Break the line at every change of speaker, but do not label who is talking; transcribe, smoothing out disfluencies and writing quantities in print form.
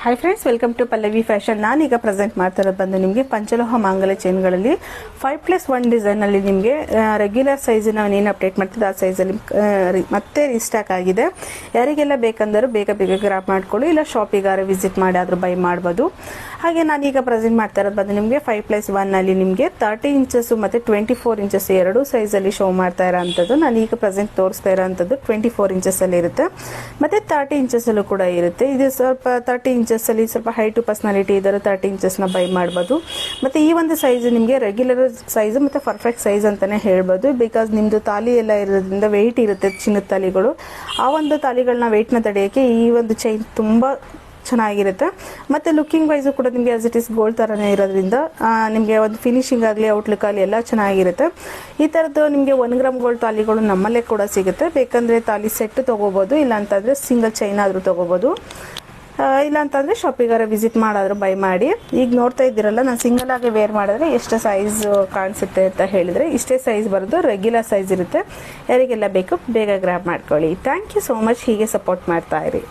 Hi friends, welcome to Pallavi fashion. ನಾನೀಗ present ಮಾಡ್ತಿರೋದು ಬಂದು ನಿಮಗೆ ಪಂಚಲೋಹ ಮಾಂಗಲ್ಯ ಚೈನ್ಗಳಲ್ಲಿ 5+1 ಡಿಸೈನಲ್ಲಿ ನಿಮಗೆ ರೆಗ್ಯುಲರ್ ಸೈಜ್ ನಾವು ಏನು ಅಪ್ಡೇಟ್ ಮಾಡ್ತಿದ್ದೆ ಆ ಸೈಜಲ್ಲಿ ಮತ್ತೆ ರೀಸ್ಟಾಕ್ ಆಗಿದೆ. ಯಾರಿಗೆಲ್ಲ ಬೇಕಂದರೂ ಬೇಗ ಬೇಗ ಗ್ರಾಪ್ ಮಾಡ್ಕೊಳ್ಳಿ, ಇಲ್ಲ ಶಾಪಿಗಾರ ವಿಸಿಟ್ ಮಾಡಿ ಆದರೂ ಬೈ ಮಾಡ್ಬೋದು. ಹಾಗೆ ನಾನೀಗ ಪ್ರೆಸೆಂಟ್ ಮಾಡ್ತಾ ಇರೋದು ಬಂದು ನಿಮಗೆ 5+1 ಅಲ್ಲಿ ನಿಮಗೆ 30 ಇಂಚಸ್ ಮತ್ತು 24 ಇಂಚಸ್ ಎರಡು ಸೈಜಲ್ಲಿ ಶೋ ಮಾಡ್ತಾ ಇರೋಂಥದ್ದು. ನಾನೀಗ ಪ್ರೆಸೆಂಟ್ ತೋರಿಸ್ತಾ ಇರೋಂಥದ್ದು 24 ಇಂಚಸ್ಸಲ್ಲಿ ಇರುತ್ತೆ ಮತ್ತು 30 ಇಂಚಸ್ಸಲ್ಲೂ ಕೂಡ ಇರುತ್ತೆ. ಇದು ಸ್ವಲ್ಪ 30 ಇಂಚಸ್ ಅಲ್ಲಿ ಸ್ವಲ್ಪ ಹೈಟು ಪರ್ಸನಾಲಿಟಿ ಇದ್ದರೆ 30 ಇಂಚಸ್ನ ಬೈ ಮಾಡ್ಬೋದು. ಮತ್ತು ಈ ಒಂದು ಸೈಜ್ ನಿಮಗೆ ರೆಗ್ಯುಲರ್ ಸೈಜ್ ಮತ್ತು ಪರ್ಫೆಕ್ಟ್ ಸೈಜ್ ಅಂತಲೇ ಹೇಳ್ಬೋದು. ಬಿಕಾಸ್ ನಿಮ್ಮದು ತಾಲಿ ಎಲ್ಲ ಇರೋದ್ರಿಂದ ವೆಯ್ಟ್ ಇರುತ್ತೆ, ಚಿನ್ನದ ತಾಲಿಗಳು. ಆ ಒಂದು ತಾಲಿಗಳನ್ನ ವೆಯ್ಟ್ನ ತಡೆಯೋಕ್ಕೆ ಈ ಒಂದು ಚೈನ್ ತುಂಬ ಚೆನ್ನಾಗಿರುತ್ತೆ. ಮತ್ತು ಲುಕ್ಕಿಂಗ್ ವೈಸು ಕೂಡ ನಿಮಗೆ ಆಸ್ ಇಟ್ ಈಸ್ ಗೋಲ್ಡ್ ಥರನೇ ಇರೋದ್ರಿಂದ ನಿಮಗೆ ಒಂದು ಫಿನಿಶಿಂಗ್ ಆಗಲಿ ಔಟ್ಲುಕ್ ಆಗಲಿ ಎಲ್ಲ ಚೆನ್ನಾಗಿರುತ್ತೆ. ಈ ಥರದ್ದು ನಿಮಗೆ 1 ಗ್ರಾಮ್ ಗೋಲ್ಡ್ ತಾಲಿಗಳು ನಮ್ಮಲ್ಲೇ ಕೂಡ ಸಿಗುತ್ತೆ. ಬೇಕಂದರೆ ತಾಲಿ ಸೆಟ್ ತೊಗೋಬೋದು, ಇಲ್ಲಾಂತಂದರೆ ಸಿಂಗಲ್ ಚೈನ್ ಆದರೂ ತೊಗೋಬೋದು. ಇಲ್ಲ ಅಂತಂದರೆ ಶಾಪಿಗಾರ ವಿಸಿಟ್ ಮಾಡಾದರೂ ಬೈ ಮಾಡಿ. ಈಗ ನೋಡ್ತಾ ಇದ್ದೀರಲ್ಲ, ನಾನು ಸಿಂಗಲ್ ಆಗಿ ವೇರ್ ಮಾಡಿದ್ರೆ ಎಷ್ಟು ಸೈಜ್ ಕಾಣಿಸುತ್ತೆ ಅಂತ ಹೇಳಿದರೆ ಇಷ್ಟೇ ಸೈಜ್ ಬರೋದು, ರೆಗ್ಯುಲರ್ ಸೈಜ್ ಇರುತ್ತೆ. ಯಾರಿಗೆಲ್ಲ ಬೇಕು ಬೇಗ ಗ್ರ್ಯಾಬ್ ಮಾಡ್ಕೊಳ್ಳಿ. Thank you so much. ಹೀಗೆ ಸಪೋರ್ಟ್ ಮಾಡ್ತಾ ಇರಿ.